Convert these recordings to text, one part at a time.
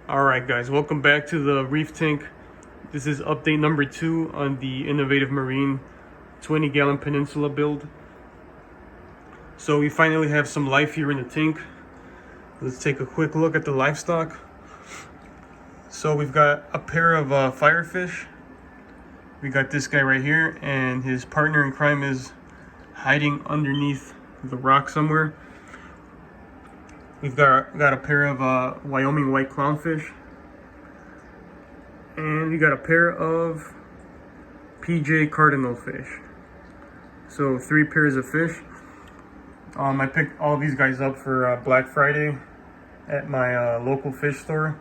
Alright guys, welcome back to the Reef tank. This is update number 2 on the Innovative Marine 20-gallon Peninsula build. So we finally have some life here in the tank. Let's take a quick look at the livestock. So we've got a pair of firefish. We got this guy right here, and his partner in crime is hiding underneath the rock somewhere. We've got a pair of Wyoming white clownfish. And we got a pair of PJ cardinal fish. So 3 pairs of fish. I picked all these guys up for Black Friday at my local fish store.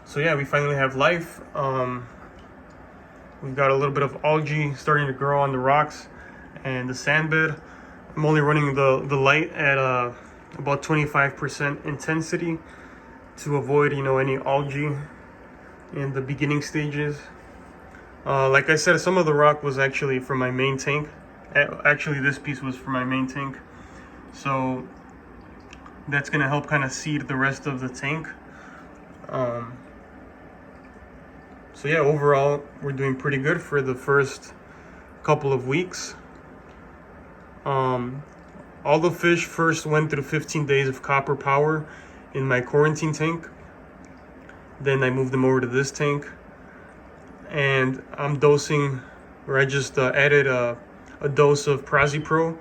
So yeah, we finally have life. We've got a little bit of algae starting to grow on the rocks and the sand bed. I'm only running the light at about 25% intensity to avoid, any algae in the beginning stages. Like I said, some of the rock was actually from my main tank. Actually, this piece was for my main tank. So that's gonna help kind of seed the rest of the tank. So yeah, overall, we're doing pretty good for the first couple of weeks. All the fish first went through 15 days of copper power in my quarantine tank. Then I moved them over to this tank. And I'm dosing, or I just added a dose of PraziPro.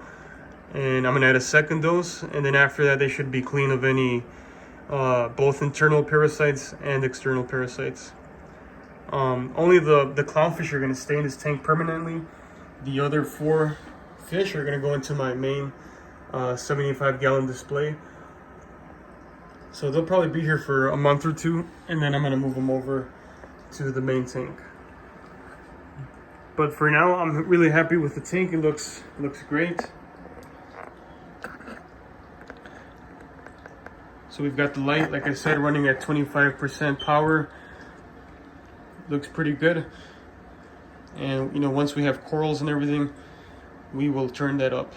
And I'm gonna add a second dose. And then after that, they should be clean of any both internal parasites and external parasites. Only the clownfish are gonna stay in this tank permanently. The other 4 fish are gonna go into my main 75-gallon display. So they'll probably be here for a month or 2, and then I'm gonna move them over to the main tank. But for now, I'm really happy with the tank. It looks great. So we've got the light, like I said, running at 25% power. Looks pretty good. And once we have corals and everything, we will turn that up.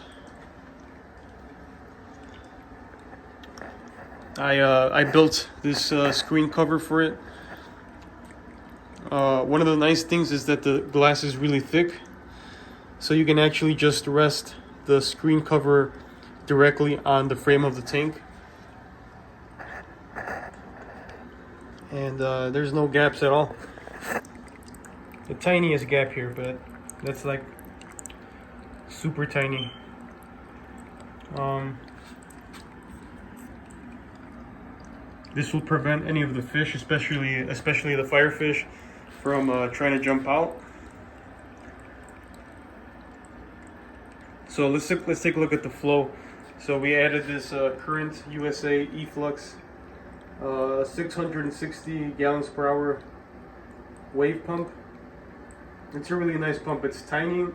I built this screen cover for it. One of the nice things is that the glass is really thick, so you can actually just rest the screen cover directly on the frame of the tank. And there's no gaps at all. The tiniest gap here, but that's like super tiny. This will prevent any of the fish, especially the firefish, from trying to jump out. So let's take a look at the flow. So we added this Current USA E-Flux 660 gallons per hour wave pump. It's a really nice pump. It's tiny,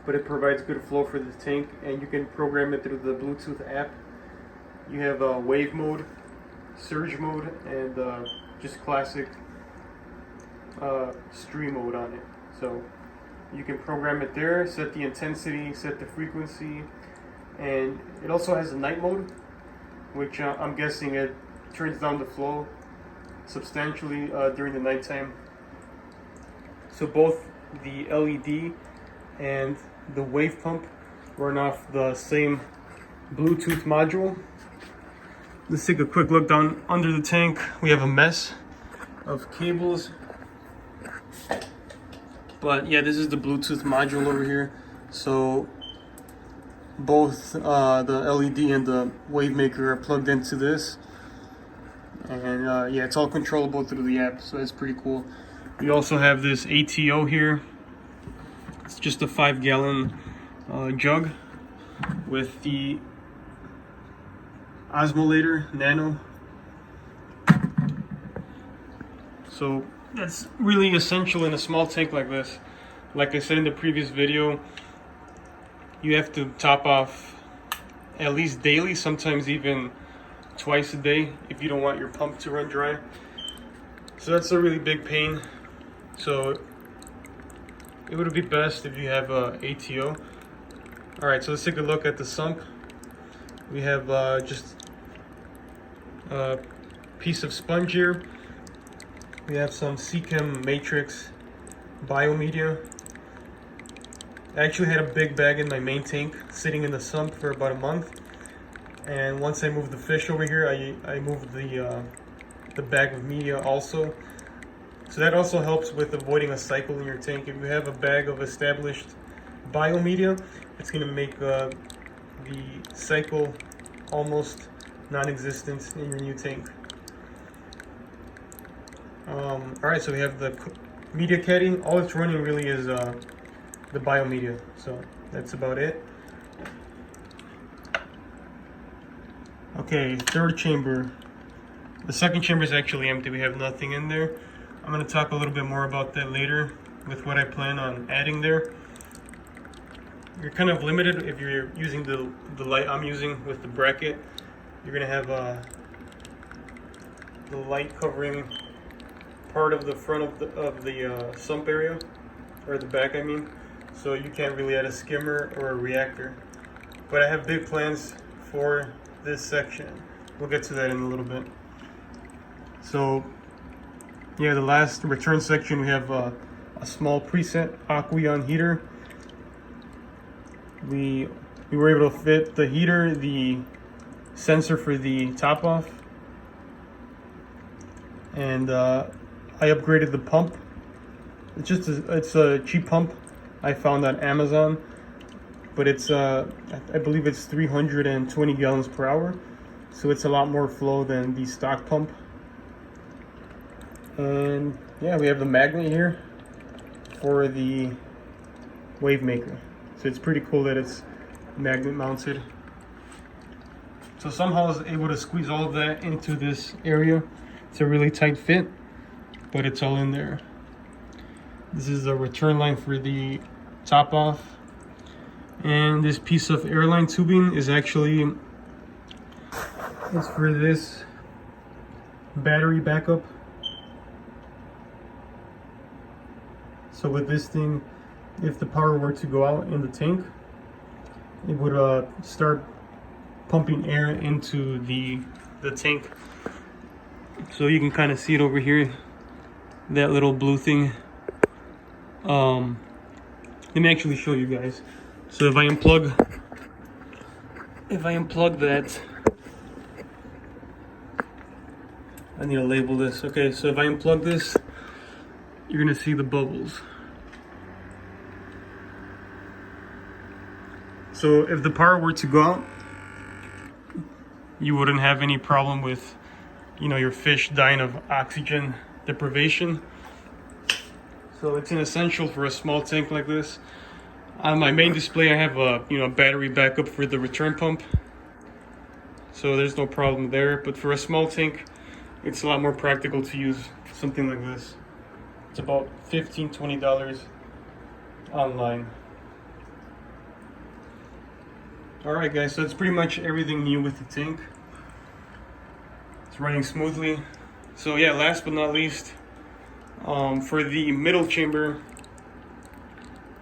but it provides good flow for the tank, and you can program it through the Bluetooth app. You have wave mode, surge mode, and just classic stream mode on it. So you can program it there, set the intensity, set the frequency, and it also has a night mode, which I'm guessing it turns down the flow substantially during the nighttime. So both the LED and the wave pump run off the same Bluetooth module. Let's take a quick look down under the tank. We have a mess of cables. But yeah, this is the Bluetooth module over here. So both the LED and the wave maker are plugged into this. And yeah, it's all controllable through the app, so it's pretty cool. We also have this ATO here. It's just a 5-gallon jug with the Osmolator Nano. So that's really essential in a small tank like this. Like I said in the previous video, you have to top off at least daily, sometimes even twice a day if you don't want your pump to run dry. So that's a really big pain. So it would be best if you have ATO. Alright, so let's take a look at the sump. We have just piece of sponge here. We have some Seachem Matrix biomedia. I actually had a big bag in my main tank sitting in the sump for about a month, and once I moved the fish over here, I moved the bag of media also. So that also helps with avoiding a cycle in your tank. If you have a bag of established biomedia, it's going to make the cycle almost non-existent in your new tank. Alright, so we have the media caddy. All it's running really is the biomedia, so that's about it. Okay, third chamber. The second chamber is actually empty. We have nothing in there. I'm going to talk a little bit more about that later with what I plan on adding there. You're kind of limited if you're using the light I'm using with the bracket. You're going to have the light covering part of the front of the sump area, or the back I mean, so you can't really add a skimmer or a reactor. But I have big plans for this section. We'll get to that in a little bit. So yeah, the last return section, we have a small preset Aqueon heater. We were able to fit the heater, the sensor for the top off, and I upgraded the pump. It's a cheap pump I found on Amazon, but it's I believe it's 320 gallons per hour, so it's a lot more flow than the stock pump. And yeah, we have the magnet here for the wave maker. So it's pretty cool that it's magnet mounted. So somehow I was able to squeeze all of that into this area. It's a really tight fit, but it's all in there. This is the return line for the top off. And this piece of airline tubing is actually, it's for this battery backup. So with this thing, if the power were to go out in the tank, it would start pumping air into the tank. So you can kind of see it over here, that little blue thing. Let me actually show you guys. So if I unplug that, I need to label this. Okay, so if I unplug this, you're gonna see the bubbles. So if the power were to go out, you wouldn't have any problem with, you know, your fish dying of oxygen deprivation. So it's an essential for a small tank like this. On my main display, I have a battery backup for the return pump, so there's no problem there. But for a small tank, it's a lot more practical to use something like this. It's about $15-20 online. Alright guys, so that's pretty much everything new with the tank. It's running smoothly. So yeah, last but not least, for the middle chamber,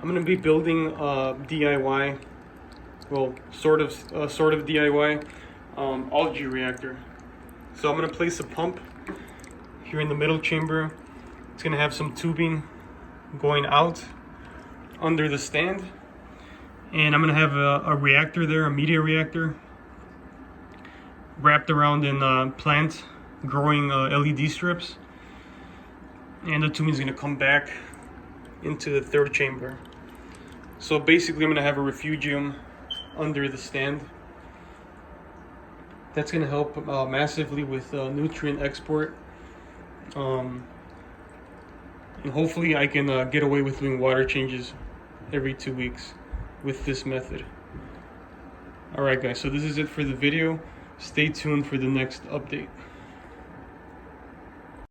I'm going to be building a DIY, well, sort of DIY algae reactor. So I'm going to place a pump here in the middle chamber. It's going to have some tubing going out under the stand. And I'm going to have a reactor there, a media reactor, wrapped around in plant growing LED strips. And the tubing is going to come back into the third chamber. So basically I'm going to have a refugium under the stand. That's going to help massively with nutrient export. And hopefully I can get away with doing water changes every 2 weeks with this method. Alright guys, so this is it for the video. Stay tuned for the next update.